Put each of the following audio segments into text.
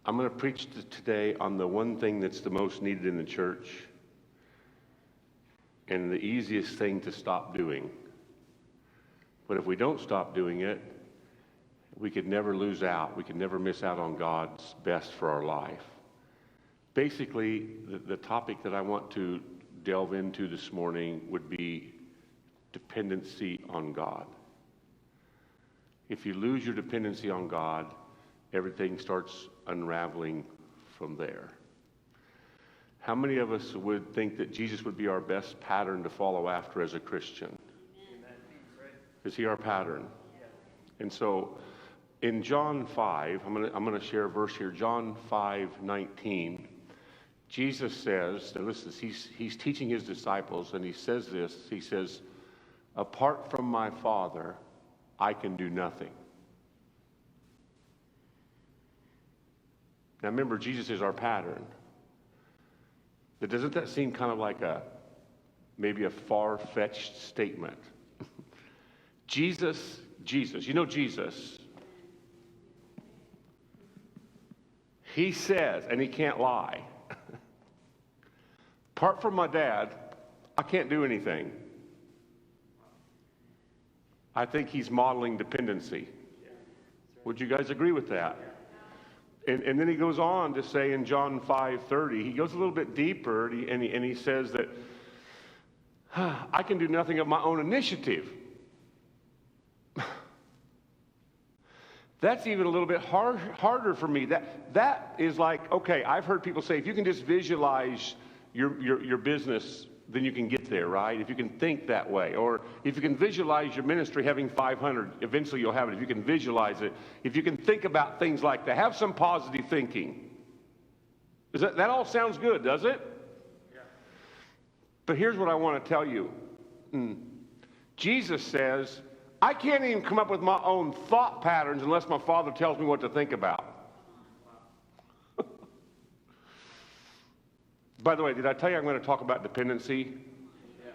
I'm going to preach today on the one thing that's the most needed in the church and the easiest thing to stop doing. But if we don't stop doing it, we could never lose out. We could never miss out on God's best for our life. Basically, the topic that I want to delve into this morning would be dependency on God. If you lose your dependency on God, everything starts unraveling from there. How many of us would think that Jesus would be our best pattern to follow after as a Christian? Is he our pattern? And so in John 5, I'm going to share a verse here, John 5:19. Jesus says, and listen, he's teaching his disciples, and he says this, he says, apart from my Father, I can do nothing. Now remember, Jesus is our pattern. But doesn't that seem kind of like maybe a far-fetched statement? Jesus, you know Jesus. He says, and he can't lie, apart from my dad, I can't do anything. I think he's modeling dependency. Would you guys agree with that? And then he goes on to say in John 5:30, he goes a little bit deeper, and he says that I can do nothing of my own initiative. That's even a little bit harder for me. That is like, okay, I've heard people say, if you can just visualize your business, then you can get there, right? If you can think that way, or if you can visualize your ministry having 500, eventually you'll have it. If you can visualize it, if you can think about things like that, have some positive thinking. That all sounds good, does it? Yeah. But here's what I want to tell you. Jesus says, I can't even come up with my own thought patterns unless my Father tells me what to think about. By the way, did I tell you I'm going to talk about dependency? Yeah.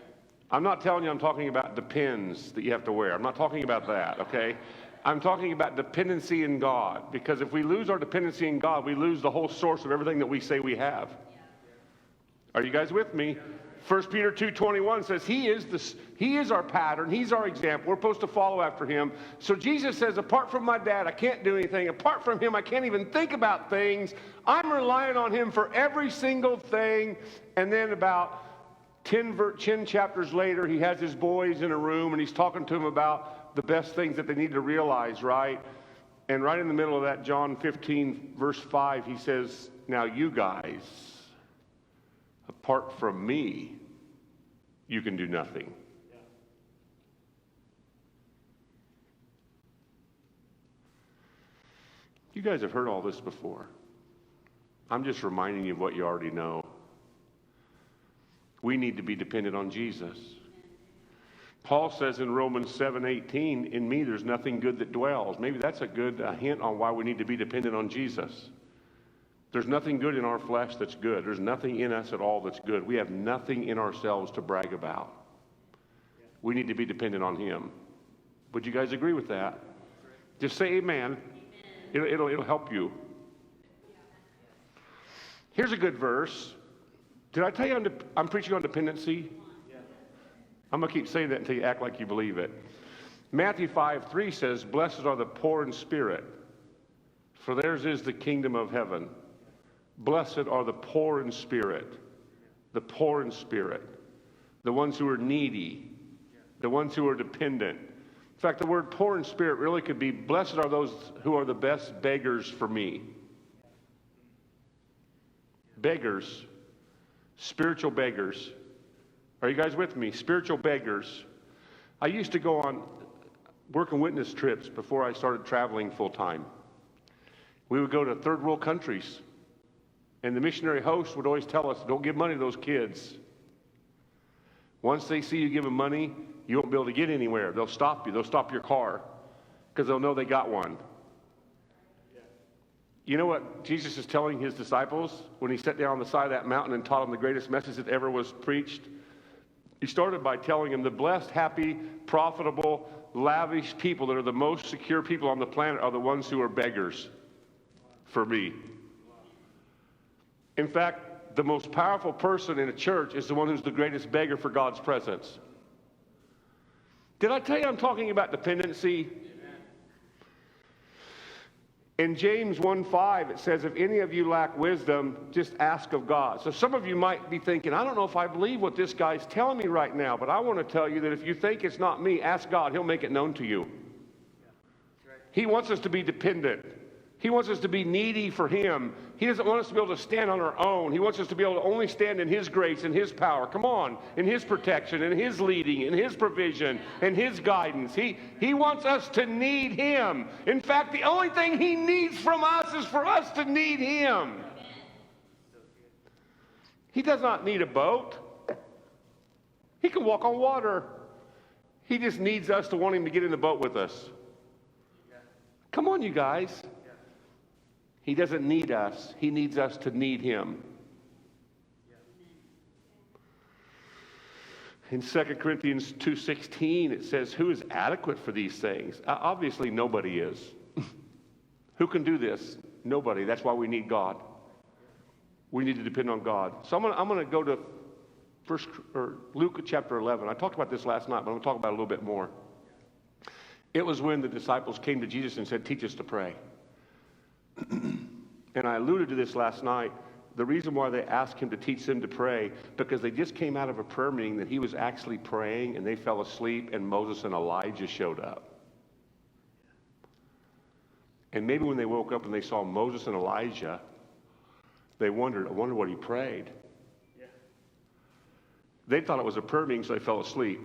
I'm not telling you I'm talking about depends that you have to wear. I'm not talking about that, okay? I'm talking about dependency in God. Because if we lose our dependency in God, we lose the whole source of everything that we say we have. Yeah. Are you guys with me? 1 Peter 2:21 says he is our pattern. He's our example. We're supposed to follow after him. So Jesus says, apart from my dad, I can't do anything. Apart from him, I can't even think about things. I'm relying on him for every single thing. And then about 10 chapters later, he has his boys in a room, and he's talking to them about the best things that they need to realize, right? And right in the middle of that, John 15, verse 5, he says, now you guys, apart from me, you can do nothing. Yeah. You guys have heard all this before. I'm just reminding you of what you already know. We need to be dependent on Jesus. Paul says in Romans 7:18, in me there's nothing good that dwells. Maybe that's a good hint on why we need to be dependent on Jesus. There's nothing good in our flesh that's good. There's nothing in us at all that's good. We have nothing in ourselves to brag about. We need to be dependent on him. Would you guys agree with that? Just say amen. It'll help you. Here's a good verse. Did I tell you I'm preaching on dependency? I'm going to keep saying that until you act like you believe it. Matthew 5:3 says, blessed are the poor in spirit, for theirs is the kingdom of heaven. Blessed are the poor in spirit, the poor in spirit, the ones who are needy, the ones who are dependent. In fact, the word poor in spirit really could be, blessed are those who are the best beggars for me. Beggars, spiritual beggars. Are you guys with me? Spiritual beggars. I used to go on work and witness trips before I started traveling full time. We would go to third world countries. And the missionary host would always tell us, don't give money to those kids. Once they see you give them money, you won't be able to get anywhere. They'll stop you. They'll stop your car because they'll know they got one. Yeah. You know what Jesus is telling his disciples when he sat down on the side of that mountain and taught them the greatest message that ever was preached? He started by telling them the blessed, happy, profitable, lavish people that are the most secure people on the planet are the ones who are beggars for me. In fact, the most powerful person in a church is the one who's the greatest beggar for God's presence. Did I tell you I'm talking about dependency? In James 1:5, it says, if any of you lack wisdom, just ask of God. So some of you might be thinking, I don't know if I believe what this guy's telling me right now, but I want to tell you that if you think it's not me, ask God. He'll make it known to you. He wants us to be dependent. He wants us to be needy for Him. He doesn't want us to be able to stand on our own. He wants us to be able to only stand in His grace and His power. Come on, in His protection, in His leading, in His provision, in His guidance. He wants us to need Him. In fact, the only thing He needs from us is for us to need Him. He does not need a boat. He can walk on water. He just needs us to want Him to get in the boat with us. Come on, you guys. He doesn't need us. He needs us to need Him. In 2 Corinthians 2:16, it says, who is adequate for these things? Obviously, nobody is. Who can do this? Nobody. That's why we need God. We need to depend on God. So I'm going to go to Luke chapter 11. I talked about this last night, but I'm going to talk about it a little bit more. It was when the disciples came to Jesus and said, teach us to pray. And I alluded to this last night. The reason why they asked Him to teach them to pray, because they just came out of a prayer meeting that He was actually praying, and they fell asleep, and Moses and Elijah showed up. And maybe when they woke up and they saw Moses and Elijah, they I wonder what he prayed. Yeah. They thought it was a prayer meeting, so they fell asleep.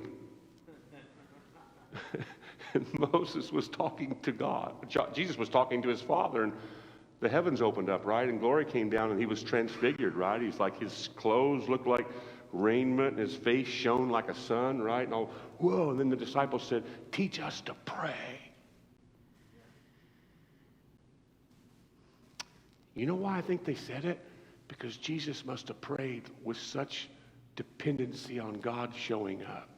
And Moses was talking to God. Jesus was talking to His Father, and the heavens opened up, right? And glory came down, and He was transfigured, right? He's like, His clothes looked like raiment, and His face shone like a sun, right? And all, whoa. And then the disciples said, teach us to pray. You know why I think they said it? Because Jesus must have prayed with such dependency on God showing up.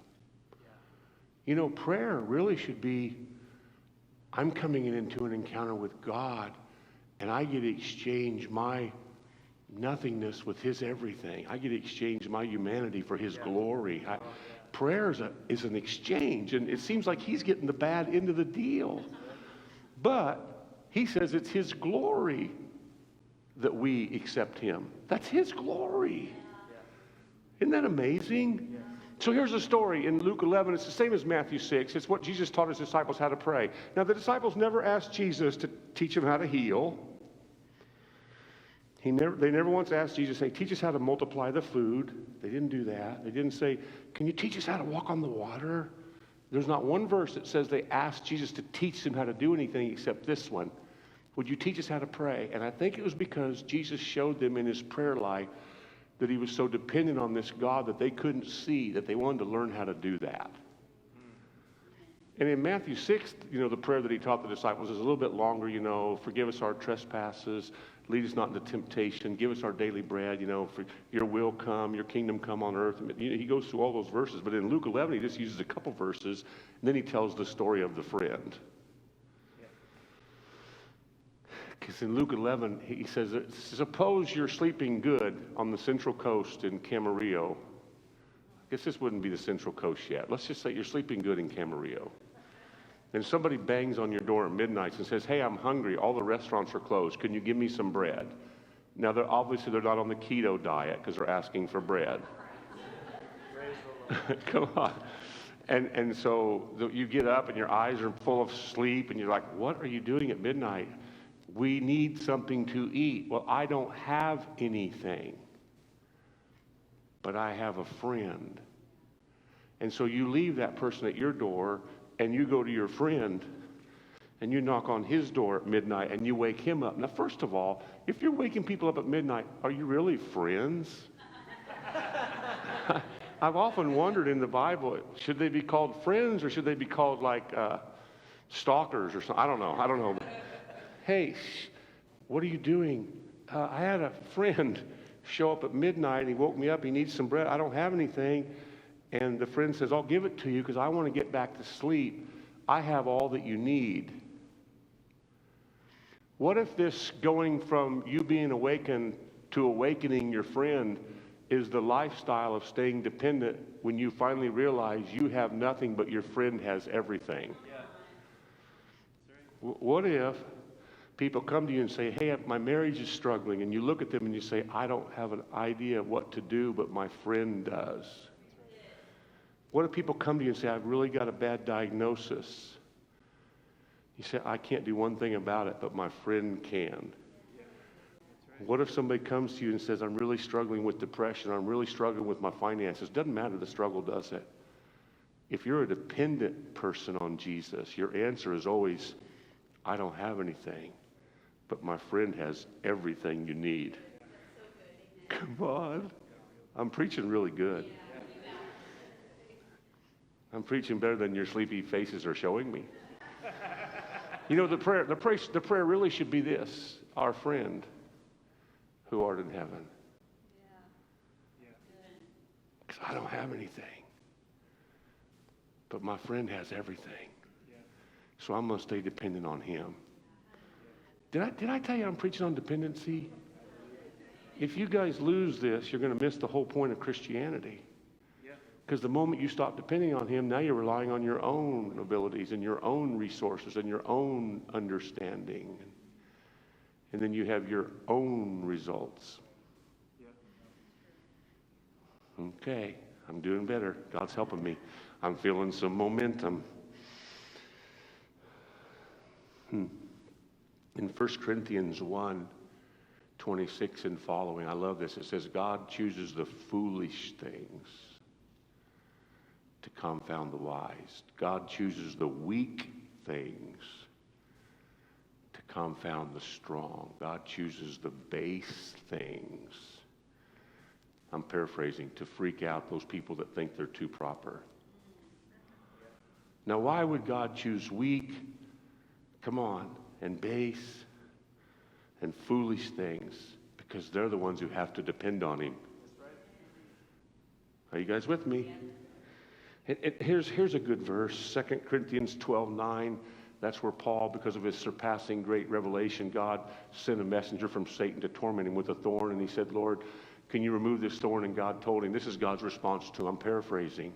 You know, prayer really should be, I'm coming into an encounter with God, and I get to exchange my nothingness with His everything. I get to exchange my humanity for His glory. Prayer is an exchange, and it seems like He's getting the bad end of the deal. But He says it's His glory that we accept Him. That's His glory. Isn't that amazing? So here's the story in Luke 11. It's the same as Matthew 6. It's what Jesus taught His disciples how to pray. Now, the disciples never asked Jesus to teach them how to heal. They never once asked Jesus, hey, teach us how to multiply the food. They didn't do that. They didn't say, can you teach us how to walk on the water? There's not one verse that says they asked Jesus to teach them how to do anything except this one. Would you teach us how to pray? And I think it was because Jesus showed them in His prayer life that He was so dependent on this God that they couldn't see, that they wanted to learn how to do that. And in Matthew 6, the prayer that He taught the disciples is a little bit longer, forgive us our trespasses, lead us not into temptation, give us our daily bread, for your will come, your kingdom come on earth. He goes through all those verses, but in Luke 11, He just uses a couple verses, and then He tells the story of the friend. Because in Luke 11, He says, suppose you're sleeping good on the Central Coast in Camarillo. I guess this wouldn't be the Central Coast yet. Let's just say you're sleeping good in Camarillo. And somebody bangs on your door at midnight and says, hey, I'm hungry. All the restaurants are closed. Can you give me some bread? Now, obviously, they're not on the keto diet because they're asking for bread. Come on. And so you get up and your eyes are full of sleep and you're like, what are you doing at midnight? We need something to eat. Well, I don't have anything, but I have a friend. And so you leave that person at your door and you go to your friend and you knock on his door at midnight and you wake him up. Now, first of all, if you're waking people up at midnight, are you really friends? I've often wondered in the Bible, should they be called friends or should they be called like stalkers or something? I don't know. Hey, what are you doing? I had a friend show up at midnight and he woke me up. He needs some bread. I don't have anything. And the friend says, I'll give it to you because I want to get back to sleep. I have all that you need. What if this going from you being awakened to awakening your friend is the lifestyle of staying dependent when you finally realize you have nothing but your friend has everything. What if people come to you and say, hey, my marriage is struggling, and you look at them and you say, I don't have an idea of what to do, but my friend does. What if people come to you and say, I've really got a bad diagnosis? You say, I can't do one thing about it, but my friend can. What if somebody comes to you and says, I'm really struggling with depression, I'm really struggling with my finances? Doesn't matter the struggle, does it? If you're a dependent person on Jesus, your answer is always, I don't have anything, but my friend has everything you need. Come on. I'm preaching really good. I'm preaching better than your sleepy faces are showing me. You know, the prayer really should be this: our friend who art in heaven. Because I don't have anything, but my friend has everything. So I'm going to stay dependent on him. Did I tell you I'm preaching on dependency? If you guys lose this, you're going to miss the whole point of Christianity. Because the moment you stop depending on him, now you're relying on your own abilities and your own resources and your own understanding. And then you have your own results. Okay, I'm doing better. God's helping me. I'm feeling some momentum. In 1 Corinthians 1:26 and following, I love this. It says, God chooses the foolish things to confound the wise. God chooses the weak things to confound the strong. God chooses the base things, I'm paraphrasing, to freak out those people that think they're too proper. Now, why would God choose weak, come on, and base and foolish things? Because they're the ones who have to depend on him. Are you guys with me? Here's a good verse, 2 Corinthians 12:9. That's where Paul, because of his surpassing great revelation, God sent a messenger from Satan to torment him with a thorn. And he said, Lord, can you remove this thorn? And God told him, this is God's response to him. I'm paraphrasing.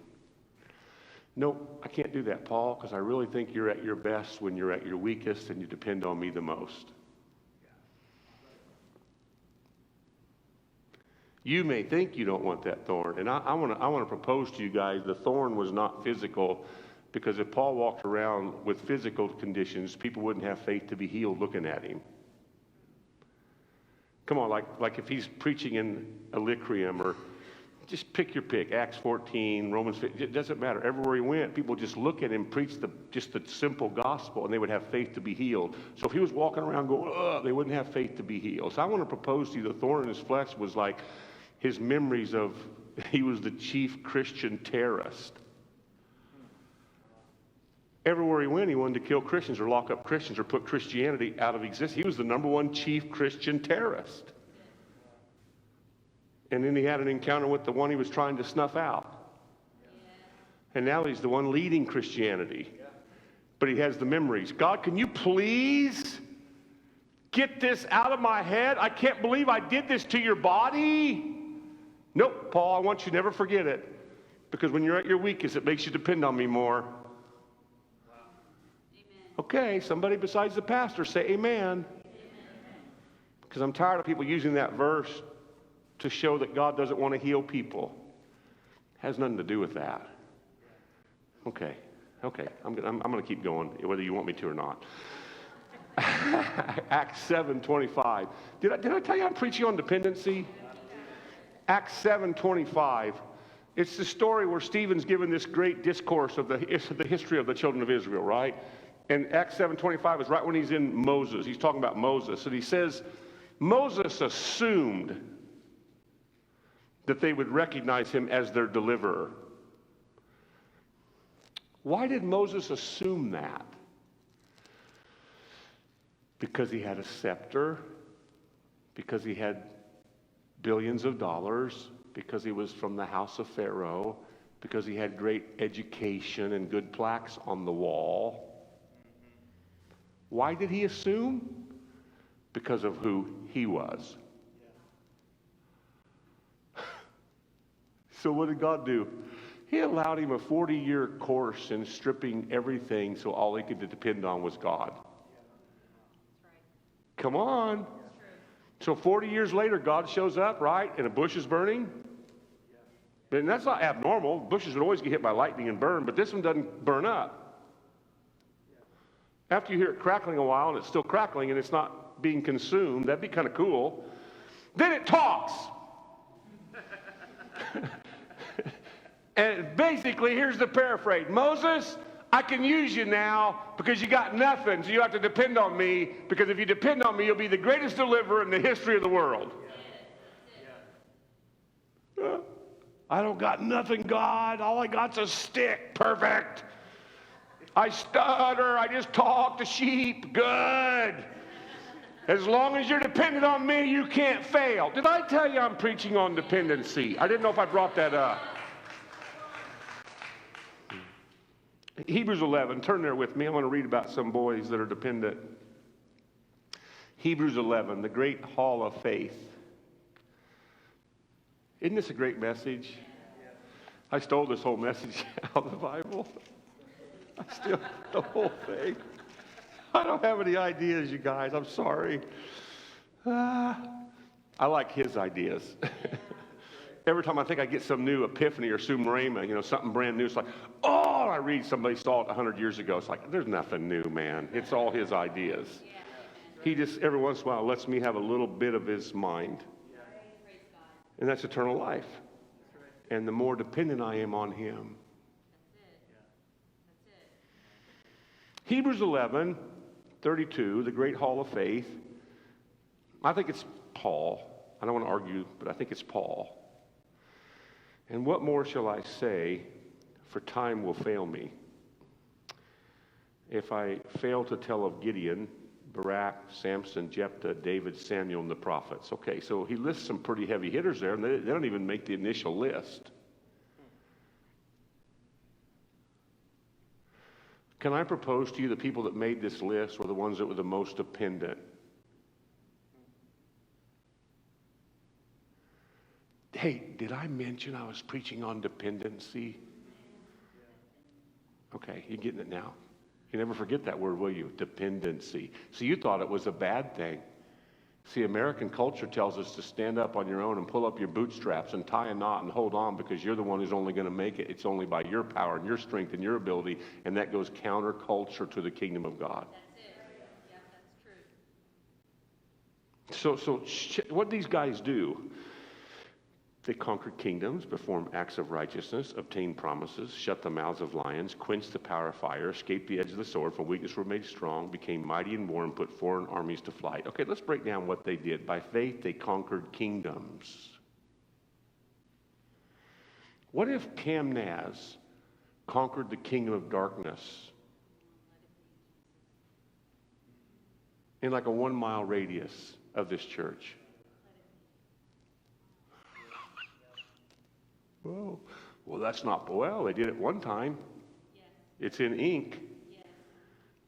No, I can't do that, Paul, because I really think you're at your best when you're at your weakest and you depend on me the most. You may think you don't want that thorn, and I want to propose to you guys, the thorn was not physical, because if Paul walked around with physical conditions, people wouldn't have faith to be healed looking at him. Come on, like if he's preaching in Illyricum, or just pick your pick, Acts 14, Romans 15, it doesn't matter. Everywhere he went, people just look at him, preach just the simple gospel, and they would have faith to be healed. So if he was walking around going, ugh, they wouldn't have faith to be healed. So I want to propose to you, the thorn in his flesh was like his memories of he was the chief Christian terrorist. Everywhere he went, he wanted to kill Christians or lock up Christians or put Christianity out of existence. He was the number one chief Christian terrorist. And then he had an encounter with the one he was trying to snuff out. And now he's the one leading Christianity. But he has the memories. God, can you please get this out of my head? I can't believe I did this to your body. Nope, Paul, I want you to never forget it. Because when you're at your weakest, it makes you depend on me more. Okay, somebody besides the pastor say amen. Because I'm tired of people using that verse to show that God doesn't want to heal people. It has nothing to do with that. Okay, I'm going to keep going, whether you want me to or not. Acts 7:25. Did I tell you I'm preaching on dependency? Acts 7:25. It's the story where Stephen's given this great discourse of the history of the children of Israel, right? And Acts 7:25 is right when he's in Moses. He's talking about Moses. And he says, Moses assumed that they would recognize him as their deliverer. Why did Moses assume that? Because he had a scepter, because he had billions of dollars, because he was from the house of Pharaoh, because he had great education and good plaques on the wall. Why did he assume? Because of who he was. So what did God do? He allowed him a 40-year course in stripping everything so all he could depend on was God. Come on. So 40 years later, God shows up, right? And a bush is burning. And that's not abnormal. Bushes would always get hit by lightning and burn, but this one doesn't burn up. After you hear it crackling a while and it's still crackling and it's not being consumed, that'd be kind of cool. Then it talks. And basically, here's the paraphrase. Moses, I can use you now because you got nothing, so you have to depend on me, because if you depend on me, you'll be the greatest deliverer in the history of the world. I don't got nothing, God. All I got's a stick. Perfect. I stutter. I just talk to sheep. Good. As long as you're dependent on me, you can't fail. Did I tell you I'm preaching on dependency? I didn't know if I brought that up. Hebrews 11, turn there with me. I want to read about some boys that are dependent. Hebrews 11, the great hall of faith. Isn't this a great message? I stole this whole message out of the Bible. I stole the whole thing. I don't have any ideas, you guys. I'm sorry. I like his ideas. Every time I think I get some new epiphany or sumarema, something brand new, it's like, oh, I read somebody saw it 100 years ago. It's like, there's nothing new, man. It's all his ideas. He just, every once in a while, lets me have a little bit of his mind. And that's eternal life. And the more dependent I am on him. Hebrews 11, 32, the great hall of faith. I think it's Paul. I don't want to argue, but I think it's Paul. And what more shall I say, for time will fail me? If I fail to tell of Gideon, Barak, Samson, Jephthah, David, Samuel, and the prophets. Okay, so he lists some pretty heavy hitters there, and they don't even make the initial list. Can I propose to you the people that made this list were the ones that were the most dependent? Hey, did I mention I was preaching on dependency? Okay, you're getting it now. You never forget that word, will you? Dependency. See, you thought it was a bad thing. See, American culture tells us to stand up on your own and pull up your bootstraps and tie a knot and hold on, because you're the one who's only going to make it. It's only by your power and your strength and your ability, and that goes counterculture to the kingdom of God. That's it. Yeah, that's true. So what these guys do, they conquered kingdoms, performed acts of righteousness, obtained promises, shut the mouths of lions, quenched the power of fire, escaped the edge of the sword, from weakness were made strong, became mighty in war, and put foreign armies to flight. Okay, let's break down what they did. By faith, they conquered kingdoms. What if Camnaz conquered the kingdom of darkness in like a 1-mile radius of this church? Whoa. Well, that's not, well, they did it one time. Yes. It's in ink. Yes.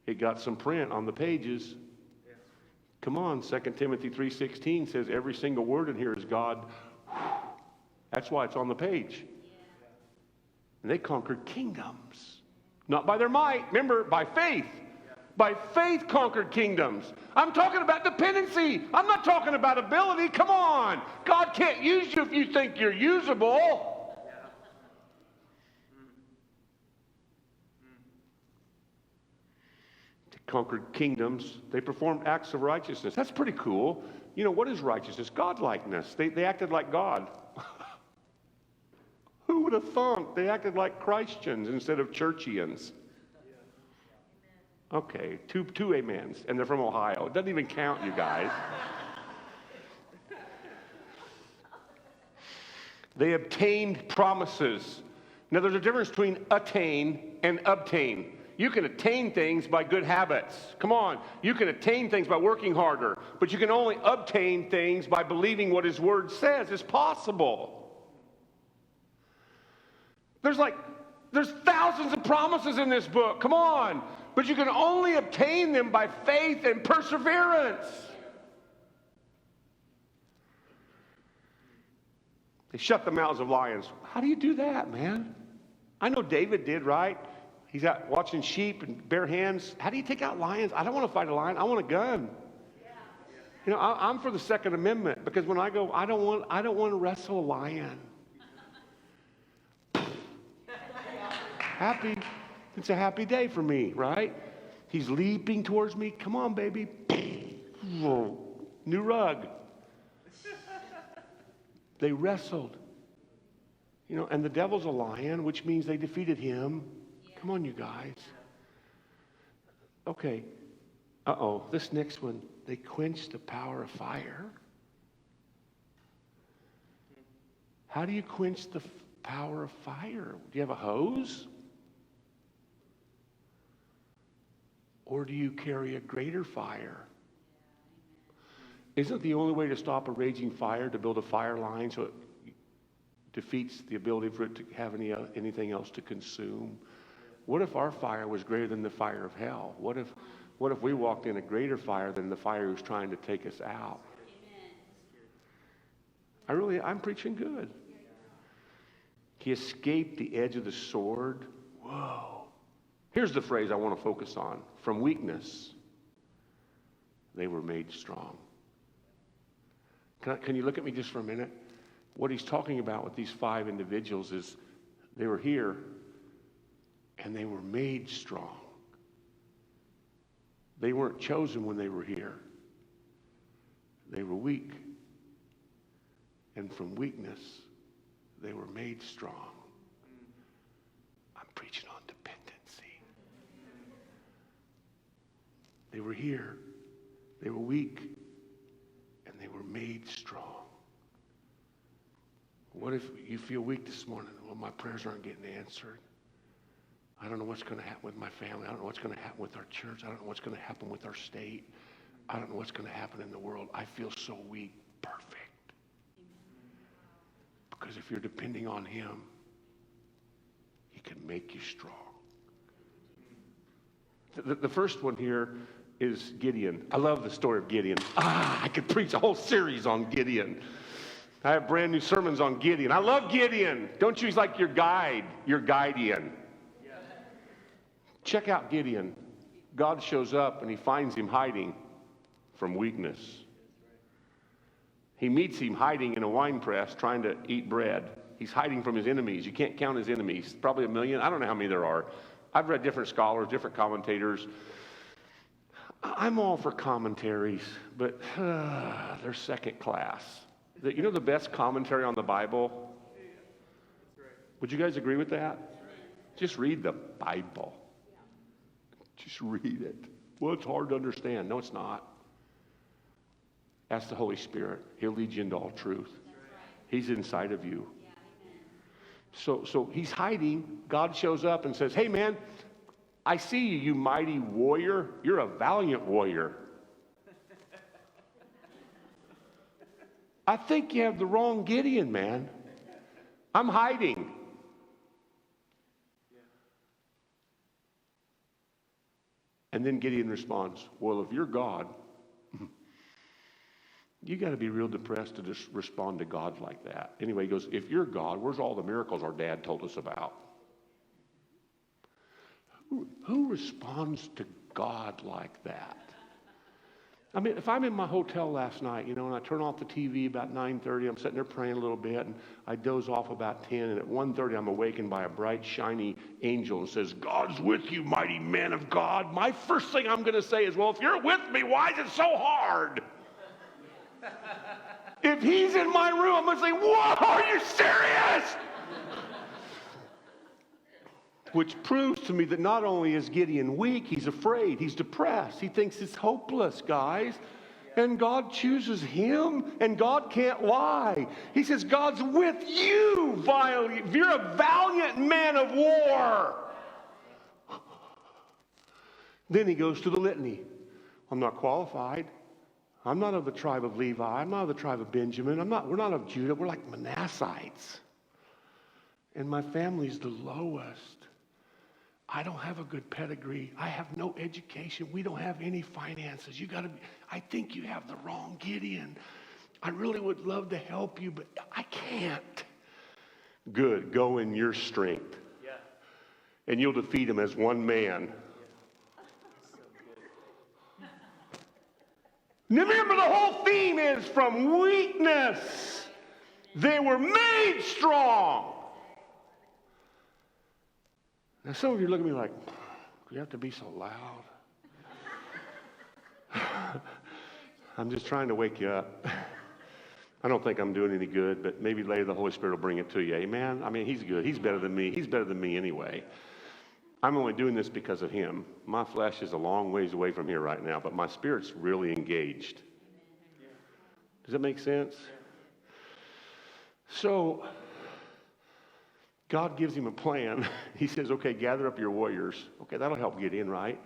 It got some print on the pages. Yes. Come on, 2 Timothy 3:16 says every single word in here is God. That's why it's on the page. Yeah. And they conquered kingdoms. Not by their might, remember, by faith. Yeah. By faith conquered kingdoms. I'm talking about dependency. I'm not talking about ability. Come on. God can't use you if you think you're usable. Conquered kingdoms. They performed acts of righteousness. That's pretty cool. What is righteousness? God-likeness. They acted like God. Who would have thought? They acted like Christians instead of churchians. Okay, two amens, and they're from Ohio. It doesn't even count, you guys. They obtained promises. Now, there's a difference between attain and obtain. You can attain things by good habits. Come on. You can attain things by working harder. But you can only obtain things by believing what his word says is possible. There's thousands of promises in this book. Come on. But you can only obtain them by faith and perseverance. They shut the mouths of lions. How do you do that, man? I know David did, right? He's out watching sheep and bare hands. How do you take out lions? I don't want to fight a lion. I want a gun. You know, I'm for the Second Amendment because when I go, I don't want to wrestle a lion. Happy. It's a happy day for me, right? He's leaping towards me. Come on, baby. New rug. They wrestled. You know, and the devil's a lion, which means they defeated him. Come on, you guys. Okay. This next one. They quenched the power of fire. How do you quench the power of fire? Do you have a hose? Or do you carry a greater fire? Isn't the only way to stop a raging fire to build a fire line so it defeats the ability for it to have anything else to consume? What if our fire was greater than the fire of hell? What if we walked in a greater fire than the fire who's trying to take us out? I'm preaching good. He escaped the edge of the sword. Whoa. Here's the phrase I want to focus on. From weakness, they were made strong. Can you look at me just for a minute? What he's talking about with these 5 individuals is they were here and they were made strong. They weren't chosen when they were here. They were weak. And from weakness, they were made strong. I'm preaching on dependency. They were here. They were weak. And they were made strong. What if you feel weak this morning? Well, my prayers aren't getting answered. I don't know what's going to happen with my family. I don't know what's going to happen with our church. I don't know what's going to happen with our state. I don't know what's going to happen in the world. I feel so weak. Perfect. Because if you're depending on him, he can make you strong. The first one here is Gideon. I love the story of Gideon. I could preach a whole series on Gideon. I have brand new sermons on Gideon. I love Gideon. Don't you? He's like your guide, your guardian. Check out Gideon. God shows up and he finds him hiding from weakness. He meets him hiding in a wine press trying to eat bread. He's hiding from his enemies. You can't count his enemies. Probably 1 million. I don't know how many there are. I've read different scholars, different commentators. I'm all for commentaries, but they're second class. You know the best commentary on the Bible? Would you guys agree with that? Just read the Bible. Just read it. Well, it's hard to understand. No, it's not. Ask the Holy Spirit. He'll lead you into all truth. He's inside of you. So he's hiding. God shows up and says, hey, man, I see you, you mighty warrior. You're a valiant warrior. I think you have the wrong Gideon, man. I'm hiding. And then Gideon responds, well, if you're God, you got to be real depressed to just respond to God like that. Anyway, he goes, if you're God, where's all the miracles our dad told us about? Who responds to God like that? I mean, if I'm in my hotel last night, and I turn off the TV about 9:30, I'm sitting there praying a little bit, and I doze off about 10, and at 1:30 I'm awakened by a bright, shiny angel and says, God's with you, mighty man of God. My first thing I'm going to say is, well, if you're with me, why is it so hard? If he's in my room, I'm going to say, whoa, are you serious? Which proves to me that not only is Gideon weak, he's afraid, he's depressed. He thinks it's hopeless, guys. And God chooses him, and God can't lie. He says, God's with you, you're a valiant man of war. Then he goes to the litany. I'm not qualified. I'm not of the tribe of Levi. I'm not of the tribe of Benjamin. We're not of Judah. We're like Manassites. And my family's the lowest. I don't have a good pedigree. I have no education. We don't have any finances. I think you have the wrong Gideon. I really would love to help you, but I can't. Good, go in your strength. Yeah. And you'll defeat him as one man. Remember, the whole theme is from weakness, they were made strong. Now, some of you look at me like, do you have to be so loud? I'm just trying to wake you up. I don't think I'm doing any good, but maybe later the Holy Spirit will bring it to you. Amen? I mean, he's good. He's better than me. He's better than me anyway. I'm only doing this because of him. My flesh is a long ways away from here right now, but my spirit's really engaged. Does that make sense? So, God gives him a plan. He says, okay, gather up your warriors. Okay, that'll help get in, right?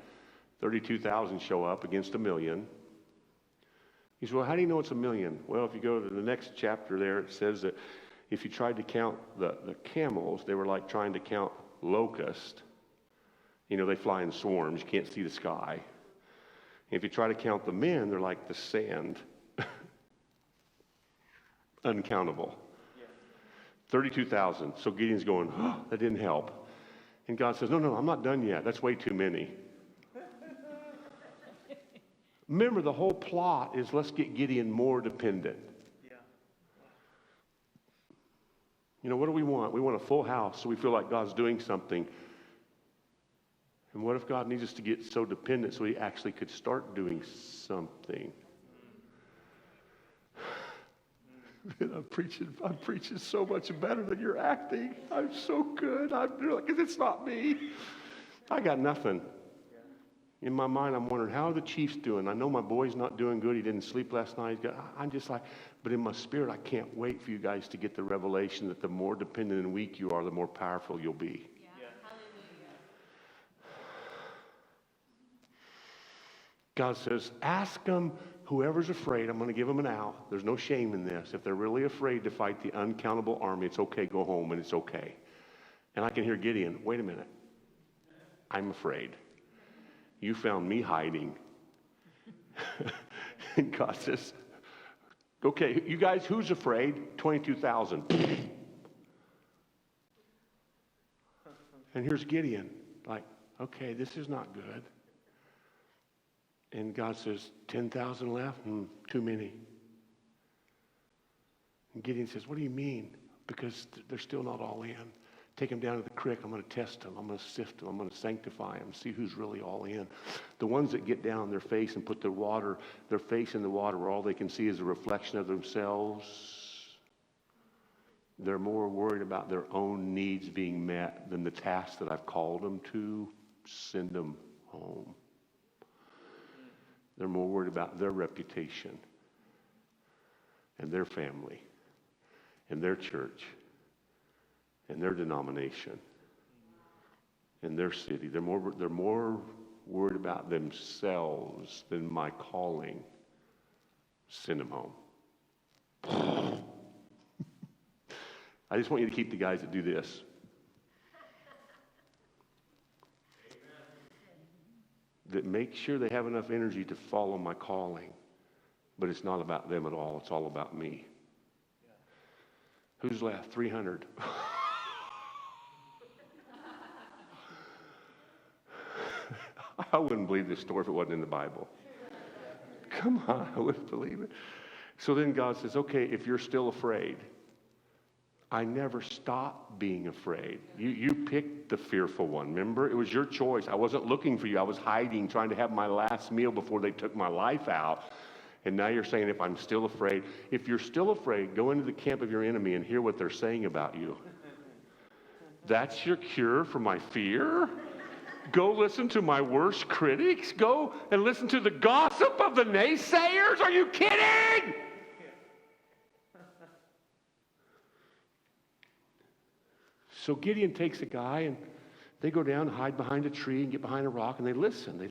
32,000 show up against 1,000,000. He said, well, how do you know it's 1,000,000? Well, if you go to the next chapter there, it says that if you tried to count the camels, they were like trying to count locusts. You know, they fly in swarms. You can't see the sky. If you try to count the men, they're like the sand. Uncountable. 32,000. So Gideon's going, oh, that didn't help. And God says, no, I'm not done yet. That's way too many. Remember, the whole plot is let's get Gideon more dependent. Yeah. You know, what do we want? We want a full house so we feel like God's doing something. And what if God needs us to get so dependent so he actually could start doing something? I'm preaching so much better than you're acting. I'm so good. Because it's not me. I got nothing. In my mind, I'm wondering, how are the Chiefs doing? I know my boy's not doing good. He didn't sleep last night. I'm just like, but in my spirit, I can't wait for you guys to get the revelation that the more dependent and weak you are, the more powerful you'll be. Yeah. Hallelujah. God says, ask them, whoever's afraid, I'm going to give them an out. There's no shame in this. If they're really afraid to fight the uncountable army, it's okay, go home, and it's okay. And I can hear Gideon, wait a minute. I'm afraid. You found me hiding. And God says, okay, you guys, who's afraid? 22,000. And here's Gideon, like, okay, this is not good. And God says, 10,000 left? Too many. And Gideon says, what do you mean? Because they're still not all in. Take them down to the creek. I'm going to test them. I'm going to sift them. I'm going to sanctify them. See who's really all in. The ones that get down on their face and put their face in the water where all they can see is a reflection of themselves. They're more worried about their own needs being met than the task that I've called them to. Send them home. They're more worried about their reputation and their family and their church and their denomination and their city. They're more worried about themselves than my calling. Send them home. I just want you to keep the guys that do this. That make sure they have enough energy to follow my calling. But it's not about them at all. It's all about me. Who's left? 300. I wouldn't believe this story if it wasn't in the Bible. Come on, I wouldn't believe it. So then God says, okay, if you're still afraid, I never stopped being afraid. You picked the fearful one, remember? It was your choice. I wasn't looking for you. I was hiding, trying to have my last meal before they took my life out. And now you're saying, if I'm still afraid, if you're still afraid, go into the camp of your enemy and hear what they're saying about you. That's your cure for my fear? Go listen to my worst critics? Go and listen to the gossip of the naysayers? Are you kidding? So Gideon takes a guy and they go down, hide behind a tree and get behind a rock and they listen. And they're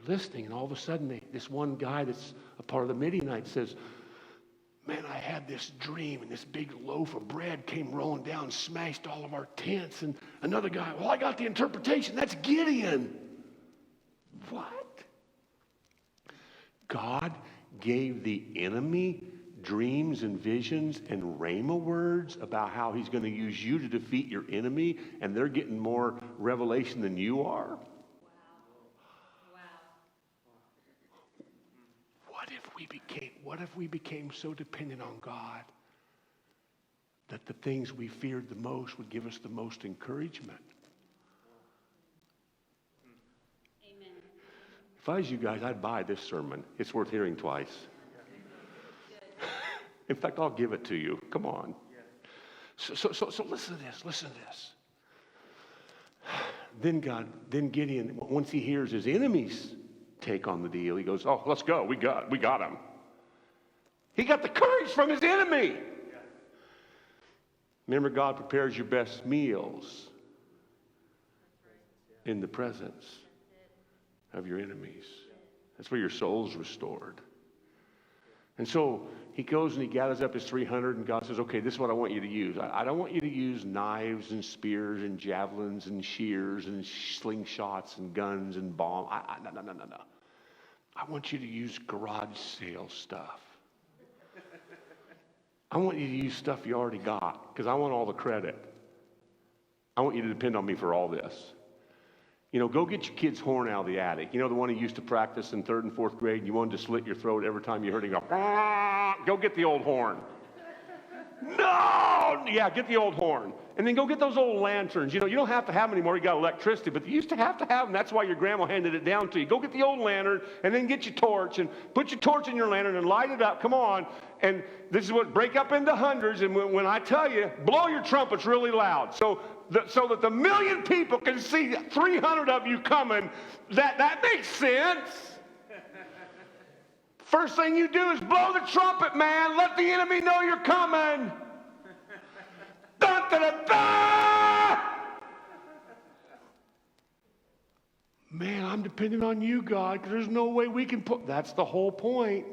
listening and all of a sudden this one guy that's a part of the Midianites says, man, I had this dream and this big loaf of bread came rolling down and smashed all of our tents. And another guy, well, I got the interpretation. That's Gideon. What? God gave the enemy dreams and visions and rhema words about how he's going to use you to defeat your enemy, and they're getting more revelation than you are? Wow. Wow. What if we became so dependent on God that the things we feared the most would give us the most encouragement? Amen. If I was you guys, I'd buy this sermon. It's worth hearing twice. In fact, I'll give it to you. Come on. So listen to this. Listen to this. Then Gideon, once he hears his enemies take on the deal, he goes, oh, let's go. We got him. He got the courage from his enemy. Remember, God prepares your best meals in the presence of your enemies. That's where your soul's restored. And so he goes and he gathers up his 300, and God says, okay, this is what I want you to use. I don't want you to use knives and spears and javelins and shears and slingshots and guns and bombs. No. I want you to use garage sale stuff. I want you to use stuff you already got, because I want all the credit. I want you to depend on me for all this. You know, go get your kid's horn out of the attic. You know, the one he used to practice in 3rd and 4th grade, and you wanted to slit your throat every time you heard him go, "Ah!" Go get the old horn. No! Yeah, get the old horn. And then go get those old lanterns. You know, you don't have to have them anymore. You got electricity, but you used to have them. That's why your grandma handed it down to you. Go get the old lantern, and then get your torch, and put your torch in your lantern and light it up. Come on. And this is what, break up into hundreds, and when I tell you, blow your trumpets really loud. So that the 1 million people can see 300 of you coming. That makes sense. First thing you do is blow the trumpet, man. Let the enemy know you're coming. Dun, dun, dun, dun! Man, I'm depending on you, God, because there's no way we can put... That's the whole point.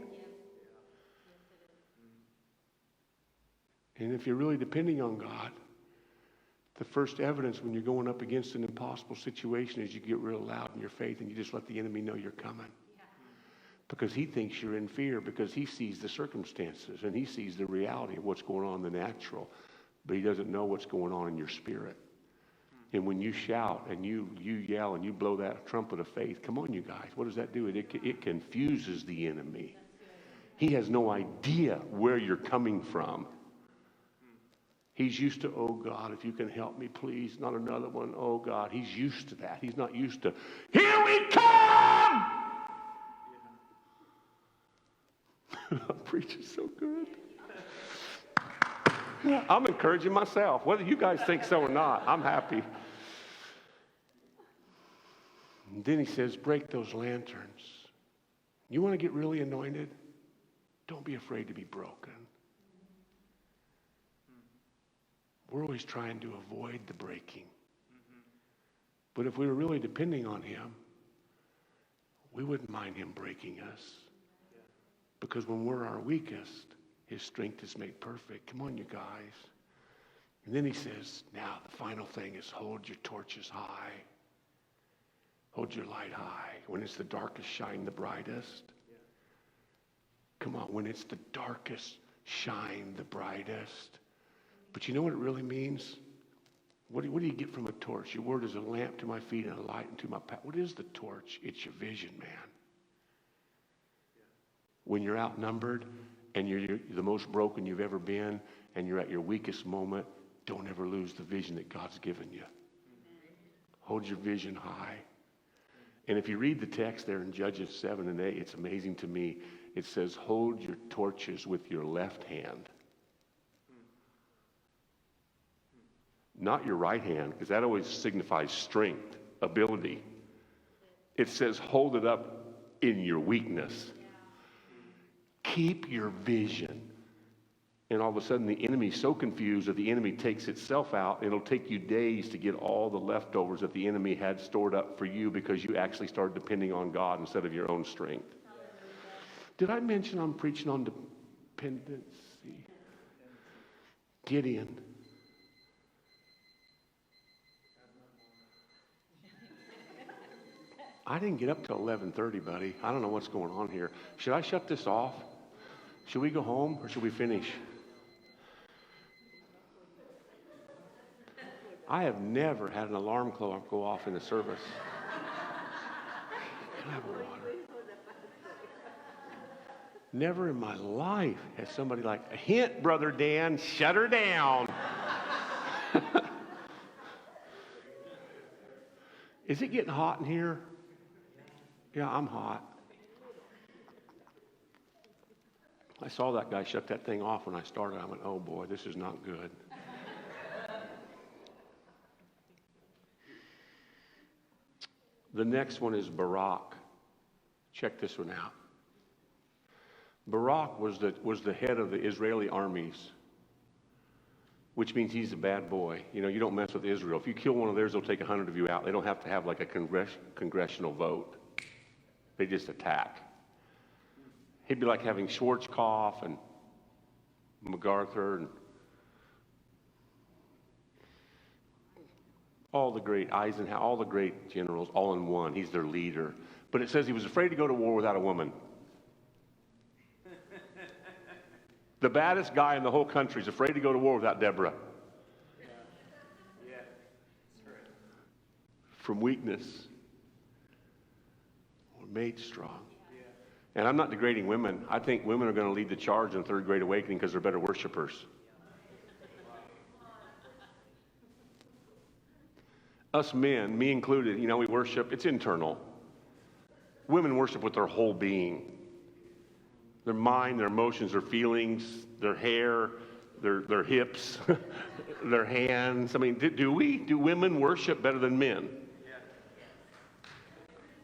And if you're really depending on God, the first evidence when you're going up against an impossible situation is you get real loud in your faith and you just let the enemy know you're coming. Because he thinks you're in fear, because he sees the circumstances and he sees the reality of what's going on in the natural, but he doesn't know what's going on in your spirit. And when you shout and you yell and you blow that trumpet of faith, come on, you guys, what does that do? It confuses the enemy. He has no idea where you're coming from. He's used to, oh God, if you can help me, please, not another one. Oh God, he's used to that. He's not used to, here we come! I'm preaching so good. I'm encouraging myself. Whether you guys think so or not, I'm happy. And then he says, break those lanterns. You want to get really anointed? Don't be afraid to be broken. We're always trying to avoid the breaking. But if we were really depending on him, we wouldn't mind him breaking us. Because when we're our weakest, his strength is made perfect. Come on, you guys. And then he says, now the final thing is hold your torches high. Hold your light high. When it's the darkest, shine the brightest. Come on, when it's the darkest, shine the brightest. But you know what it really means? What do you get from a torch? Your word is a lamp to my feet and a light unto my path. What is the torch? It's your vision, man. When you're outnumbered and you're the most broken you've ever been and you're at your weakest moment, don't ever lose the vision that God's given you. Hold your vision high. And if you read the text there in Judges 7 and 8, it's amazing to me. It says, hold your torches with your left hand. Not your right hand, because that always signifies strength, ability. It says hold it up in your weakness. Keep your vision. And all of a sudden the enemy's so confused that the enemy takes itself out. It'll take you days to get all the leftovers that the enemy had stored up for you because you actually started depending on God instead of your own strength. Did I mention I'm preaching on dependency? Gideon. I didn't get up till 11:30, buddy. I don't know what's going on here. Should I shut this off? Should we go home or should we finish? I have never had an alarm clock go off in the service. Can I have water? Never in my life has somebody like, a hint, Brother Dan, shut her down. Is it getting hot in here? Yeah, I'm hot. I saw that guy shut that thing off when I started. I went, oh boy, this is not good. The next one is Barak. Check this one out. Barak was the head of the Israeli armies, which means he's a bad boy. You know, you don't mess with Israel. If you kill one of theirs, they'll take 100 of you out. They don't have to have like a congressional vote. They just attack. He'd be like having Schwarzkopf and MacArthur and all the great Eisenhower, all the great generals, all in one. He's their leader. But it says he was afraid to go to war without a woman. The baddest guy in the whole country is afraid to go to war without Deborah. Yeah. That's right. From weakness, we're made strong. Yeah. And I'm not degrading women. I think women are going to lead the charge in the Third Great Awakening because they're better worshipers. Us men, me included, you know, we worship. It's internal. Women worship with their whole being. Their mind, their emotions, their feelings, their hair, their hips, their hands. I mean, do women worship better than men?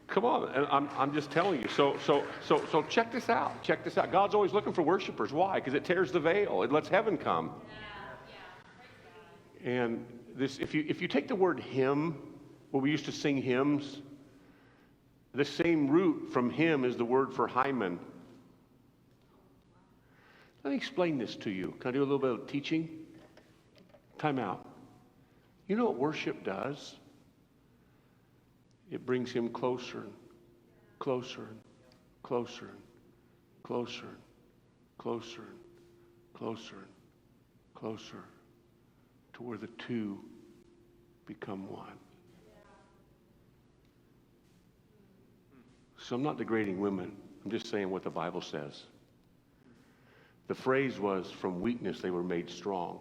Come on, and I'm just telling you. So check this out. Check this out. God's always looking for worshipers. Why? Because it tears the veil. It lets heaven come. And this, if you take the word hymn, where we used to sing hymns, the same root from hymn is the word for hymen. Let me explain this to you. Can I do a little bit of teaching? Time out. You know what worship does? It brings him closer and closer and closer and closer and closer and closer and closer to where the two become one. So I'm not degrading women. I'm just saying what the Bible says. The phrase was, from weakness they were made strong.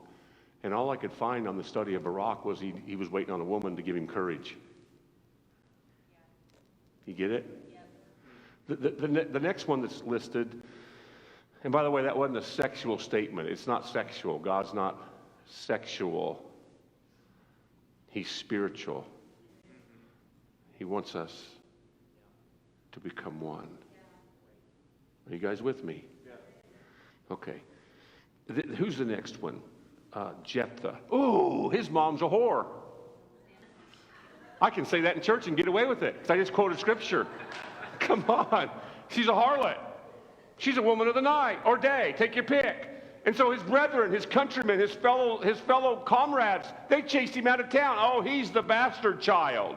And all I could find on the study of Barak was he was waiting on a woman to give him courage. You get it? The next one that's listed, and by the way, that wasn't a sexual statement. It's not sexual. God's not sexual. He's spiritual. He wants us to become one. Are you guys with me? Okay. Who's the next one? Jephthah. Ooh, his mom's a whore. I can say that in church and get away with it because I just quoted scripture. Come on. She's a harlot. She's a woman of the night or day. Take your pick. And so his brethren, his countrymen, his fellow comrades, they chased him out of town. Oh, he's the bastard child.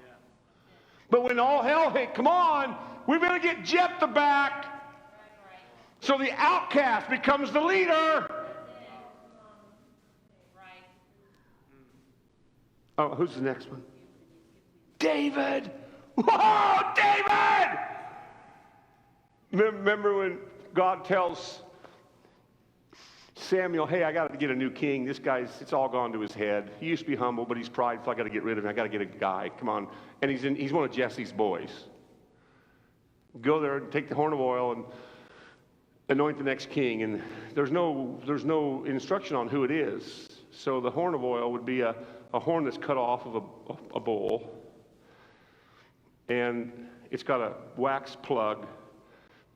Yeah. But when all hell hit, come on, we better get Jephthah back. So the outcast becomes the leader. Oh, who's the next one? David. Whoa, David! Remember when God tells Samuel, hey, I got to get a new king. This guy's, it's all gone to his head. He used to be humble, but he's prideful. I got to get rid of him. I got to get a guy. Come on. And he's one of Jesse's boys. Go there and take the horn of oil and anoint the next king. And there's no instruction on who it is. So the horn of oil would be a horn that's cut off of a bull. And it's got a wax plug.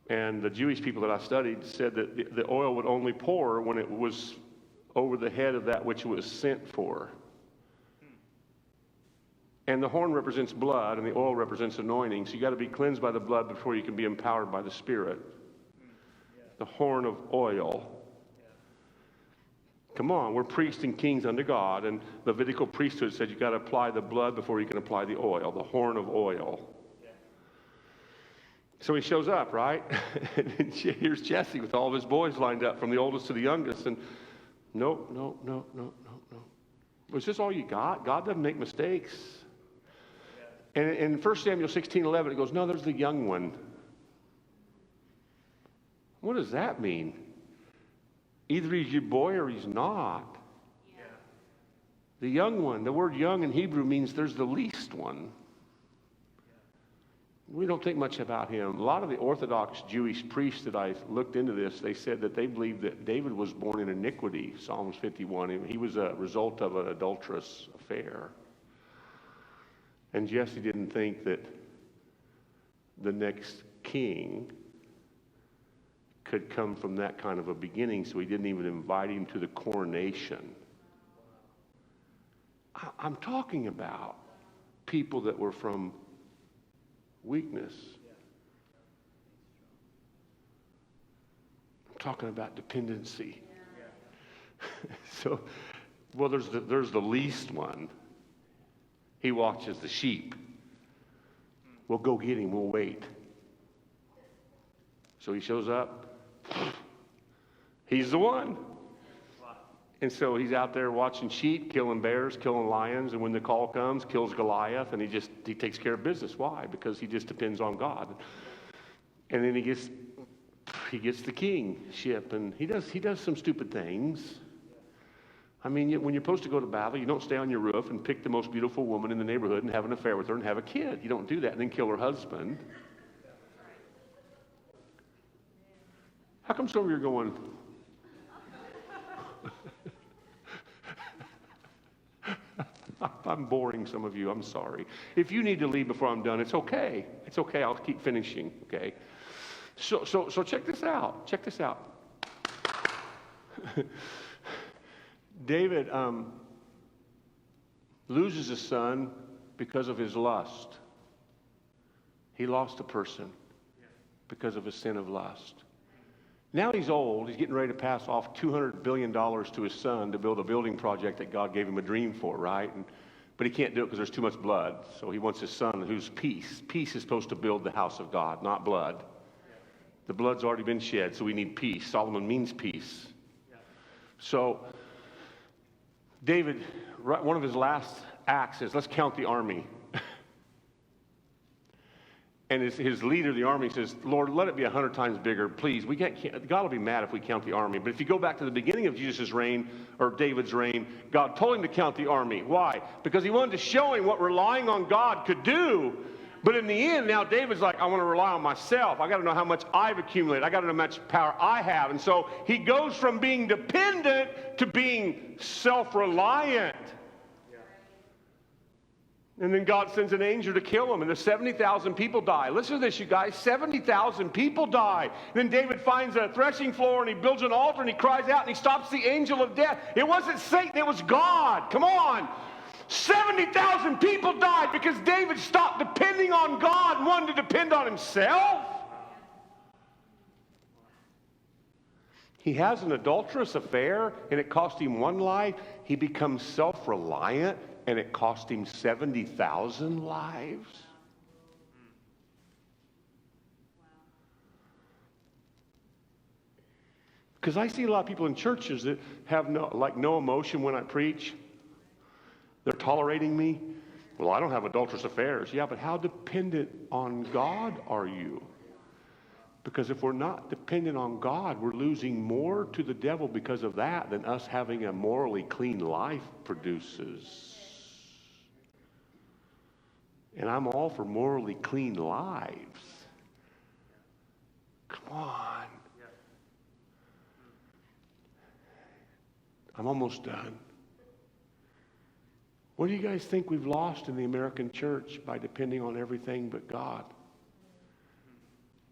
And the Jewish people that I studied said that the oil would only pour when it was over the head of that which it was sent for. And the horn represents blood, and the oil represents anointing. So you got to be cleansed by the blood before you can be empowered by the Spirit. The horn of oil. Come on, we're priests and kings unto God, and the Levitical priesthood said you got to apply the blood before you can apply the oil, the horn of oil. So he shows up, right? And here's Jesse with all of his boys lined up from the oldest to the youngest. And no. Was this all you got? God doesn't make mistakes. And in 1 Samuel 16:11, it goes, no, there's the young one. What does that mean? Either he's your boy or he's not. Yeah. The young one, the word young in Hebrew means there's the least one. We don't think much about him. A lot of the Orthodox Jewish priests that I looked into this, they said that they believed that David was born in iniquity, Psalms 51. He was a result of an adulterous affair. And Jesse didn't think that the next king could come from that kind of a beginning, so he didn't even invite him to the coronation. I'm talking about people that were from weakness. I'm talking about dependency. So, well, there's the least one. He watches the sheep. We'll go get him. We'll wait. So he shows up. He's the one. And so he's out there watching sheep, killing bears, killing lions, and when the call comes, kills Goliath, and he takes care of business. Why? Because he just depends on God. And then he gets the kingship, and he does some stupid things. I mean, when you're supposed to go to battle, you don't stay on your roof and pick the most beautiful woman in the neighborhood and have an affair with her and have a kid. You don't do that and then kill her husband. How come some of you are going, I'm boring some of you, I'm sorry. If you need to leave before I'm done, it's okay. It's okay, I'll keep finishing, okay? So check this out. Check this out. David loses a son because of his lust. He lost a person because of a sin of lust. Now he's old. He's getting ready to pass off $200 billion to his son to build a building project that God gave him a dream for, right? But he can't do it because there's too much blood. So he wants his son who's peace. Peace is supposed to build the house of God, not blood. The blood's already been shed, so we need peace. Solomon means peace. So David, one of his last acts is, let's count the army. And his leader of the army says, Lord, let it be 100 times bigger, please. God will be mad if we count the army. But if you go back to the beginning of Jesus' reign, or David's reign, God told him to count the army. Why? Because he wanted to show him what relying on God could do. But in the end, now David's like, I want to rely on myself. I got to know how much I've accumulated. I got to know how much power I have. And so he goes from being dependent to being self-reliant. And then God sends an angel to kill him, and the 70,000 people die. Listen to this, you guys. 70,000 people die. And then David finds a threshing floor, and he builds an altar, and he cries out, and he stops the angel of death. It wasn't Satan, it was God. Come on. 70,000 people died because David stopped depending on God and wanted to depend on himself. He has an adulterous affair, and it cost him one life. He becomes self-reliant, and it cost him 70,000 lives. Because I see a lot of people in churches that have no emotion when I preach. They're tolerating me. Well, I don't have adulterous affairs. Yeah, but how dependent on God are you? Because if we're not dependent on God, we're losing more to the devil because of that than us having a morally clean life produces. And I'm all for morally clean lives. Come on. I'm almost done. What do you guys think we've lost in the American church by depending on everything but God?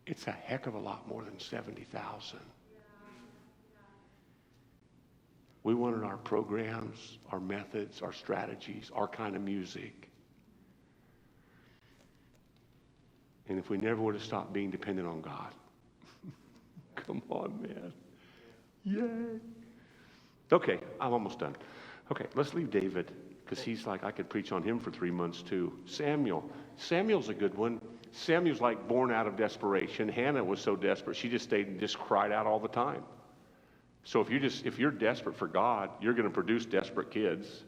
It's a heck of a lot more than 70,000. We wanted our programs, our methods, our strategies, our kind of music. And if we never would have stopped being dependent on God. Come on, man. Yay. Okay, I'm almost done. Okay, let's leave David. Because he's like, I could preach on him for 3 months too. Samuel's a good one. Samuel's like born out of desperation. Hannah was so desperate, she just stayed and just cried out all the time. So if you're desperate for God, you're going to produce desperate kids.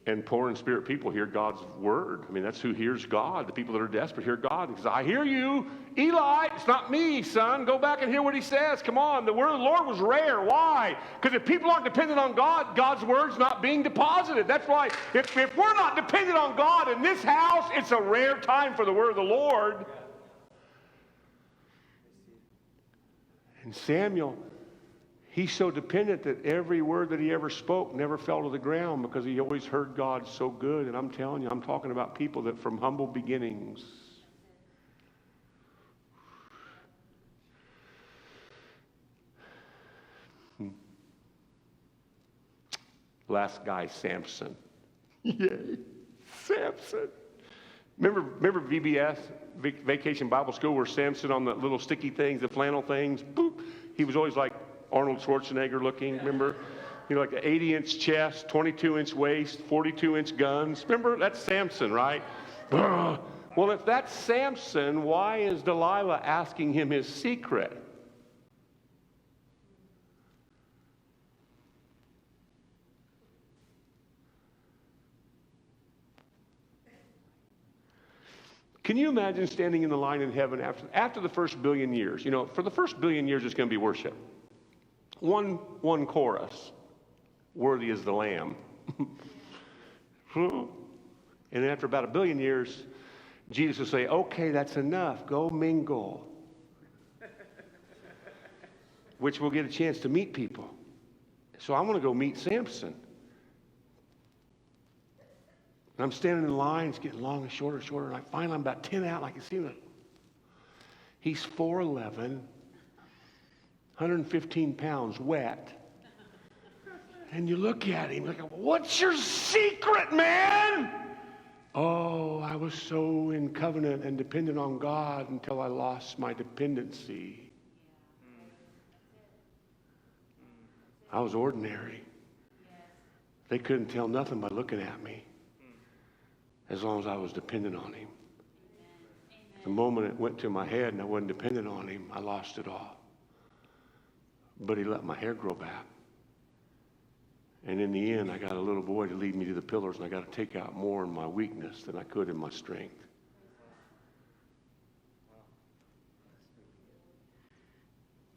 And poor in spirit people hear God's word. I mean, that's who hears God. The people that are desperate hear God. Because I hear you, Eli. It's not me, son. Go back and hear what he says. Come on. The word of the Lord was rare. Why? Because if people aren't dependent on God, God's word's not being deposited. That's why if we're not dependent on God in this house, it's a rare time for the word of the Lord. And Samuel, he's so dependent that every word that he ever spoke never fell to the ground because he always heard God so good. And I'm telling you, I'm talking about people that from humble beginnings. Last guy, Samson. Yay, Samson. Remember VBS, Vacation Bible School, where Samson on the little sticky things, the flannel things, boop, he was always like Arnold Schwarzenegger looking, remember? You know, like an 80-inch chest, 22-inch waist, 42-inch guns. Remember? That's Samson, right? Well, if that's Samson, why is Delilah asking him his secret? Can you imagine standing in the line in heaven after the first billion years? You know, for the first billion years, it's going to be worship. One chorus, worthy is the Lamb. And then after about 1 billion years, Jesus will say, okay, that's enough. Go mingle. Which we'll get a chance to meet people. So I want to go meet Samson. And I'm standing in line. It's getting long and shorter and shorter. And finally, I'm about 10 out. I can see him. He's 4'11", 115 pounds wet. And you look at him like, what's your secret, man? Oh, I was so in covenant and dependent on God until I lost my dependency. I was ordinary. They couldn't tell nothing by looking at me as long as I was dependent on him. The moment it went to my head and I wasn't dependent on him, I lost it all. But he let my hair grow back. And in the end, I got a little boy to lead me to the pillars, and I got to take out more in my weakness than I could in my strength.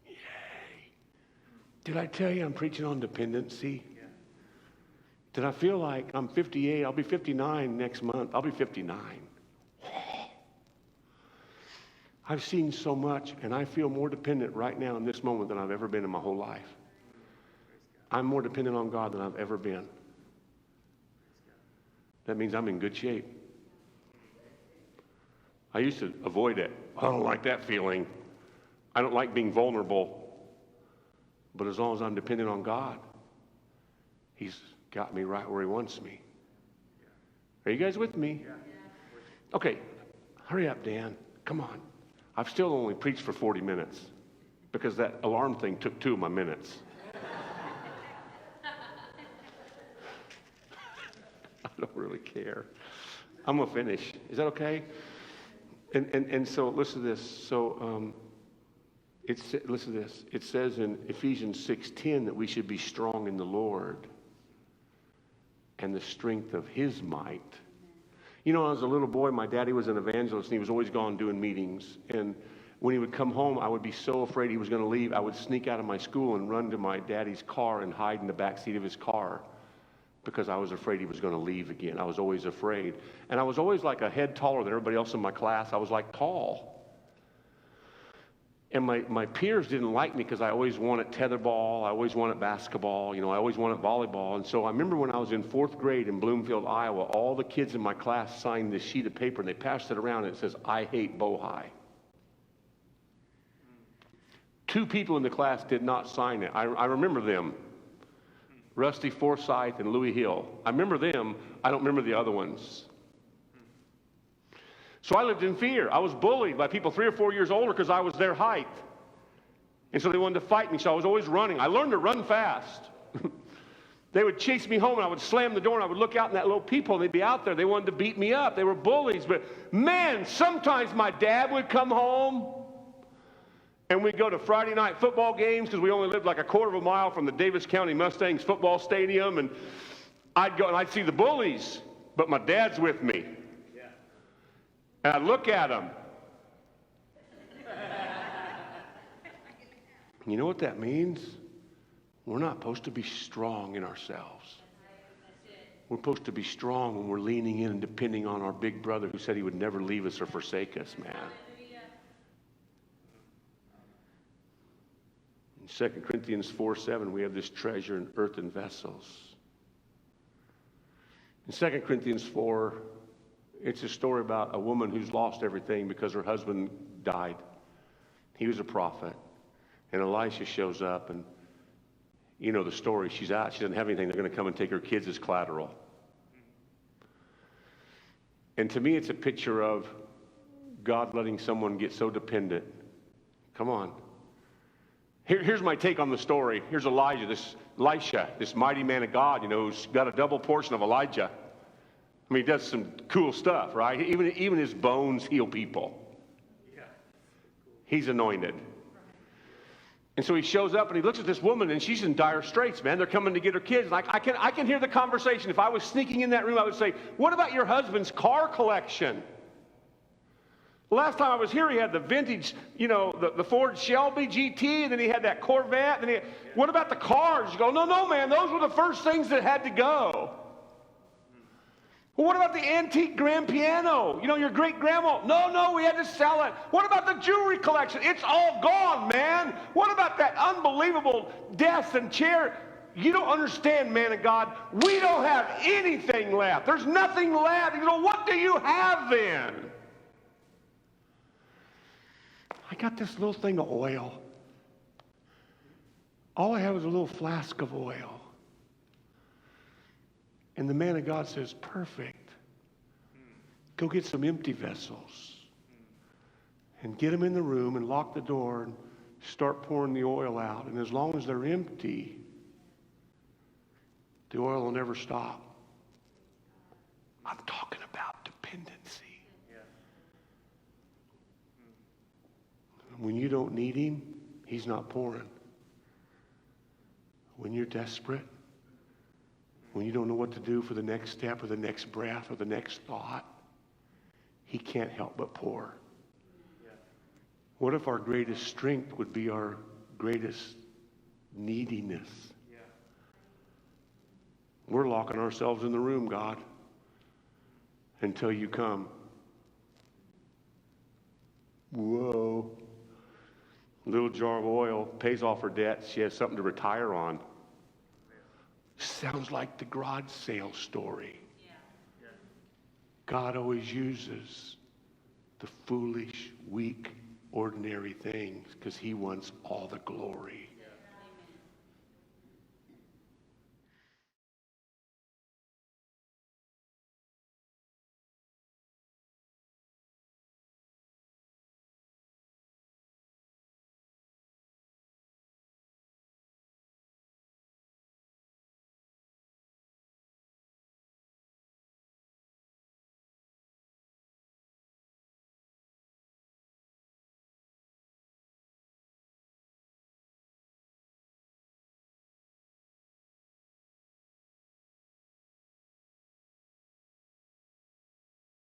Yay. Did I tell you I'm preaching on dependency? Did I feel like I'm 58? I'll be 59 next month. I'll be 59. I've seen so much, and I feel more dependent right now in this moment than I've ever been in my whole life. I'm more dependent on God than I've ever been. That means I'm in good shape. I used to avoid it. I don't like that feeling. I don't like being vulnerable. But as long as I'm dependent on God, He's got me right where He wants me. Are you guys with me? Okay, hurry up, Dan. Come on. I've still only preached for 40 minutes because that alarm thing took 2 of my minutes. I don't really care. I'm going to finish. Is that okay? And so listen to this. So listen to this. It says in Ephesians 6:10 that we should be strong in the Lord and the strength of His might. You know, as a little boy, my daddy was an evangelist, and he was always gone doing meetings. And when he would come home, I would be so afraid he was going to leave. I would sneak out of my school and run to my daddy's car and hide in the back seat of his car because I was afraid he was going to leave again. I was always afraid. And I was always like a head taller than everybody else in my class. I was like tall. And my peers didn't like me because I always wanted tetherball. I always wanted basketball. You know, I always wanted volleyball. And so I remember when I was in 4th grade in Bloomfield, Iowa, all the kids in my class signed this sheet of paper, and they passed it around, and it says, I hate Bohi. 2 people in the class did not sign it. I remember them. Rusty Forsythe and Louis Hill. I remember them. I don't remember the other ones. So I lived in fear. I was bullied by people 3 or 4 years older because I was their height. And so they wanted to fight me, so I was always running. I learned to run fast. They would chase me home, and I would slam the door, and I would look out, and that little peephole, and they'd be out there. They wanted to beat me up. They were bullies. But, man, sometimes my dad would come home, and we'd go to Friday night football games because we only lived like a quarter of a mile from the Davis County Mustangs football stadium. And I'd go, and I'd see the bullies, but my dad's with me. Yeah. And I'd look at him. You know what that means? We're not supposed to be strong in ourselves. We're supposed to be strong when we're leaning in and depending on our big brother who said he would never leave us or forsake us, man. In 2 Corinthians 4:7, we have this treasure in earthen vessels. In 2 Corinthians 4, it's a story about a woman who's lost everything because her husband died. He was a prophet. And Elisha shows up, and you know the story. She's out. She doesn't have anything. They're going to come and take her kids as collateral. And to me, it's a picture of God letting someone get so dependent. Come on. Here's my take on the story. Here's Elisha, this mighty man of God, who's got a double portion of Elijah. I mean, he does some cool stuff, right? Even his bones heal people. He's anointed. And so he shows up and he looks at this woman, and she's in dire straits, man. They're coming to get her kids. And I can hear the conversation. If I was sneaking in that room, I would say, what about your husband's car collection? The last time I was here, he had the vintage, the Ford Shelby GT, and then he had that Corvette. And what about the cars? You go, no, man, those were the first things that had to go. Well, what about the antique grand piano? Your great-grandma. No, we had to sell it. What about the jewelry collection? It's all gone, man. What about that unbelievable desk and chair? You don't understand, man of God. We don't have anything left. There's nothing left. What do you have then? I got this little thing of oil. All I have is a little flask of oil. And the man of God says, perfect. Go get some empty vessels and get them in the room and lock the door and start pouring the oil out. And as long as they're empty, the oil will never stop. I'm talking about dependency. When you don't need him, he's not pouring. When you're desperate, when you don't know what to do for the next step or the next breath or the next thought, he can't help but pour. Yeah. What if our greatest strength would be our greatest neediness? Yeah. We're locking ourselves in the room, God, until you come. Whoa. Little jar of oil pays off her debt. She has something to retire on. Sounds like the garage sale story. Yeah. Yeah. God always uses the foolish, weak, ordinary things because he wants all the glory.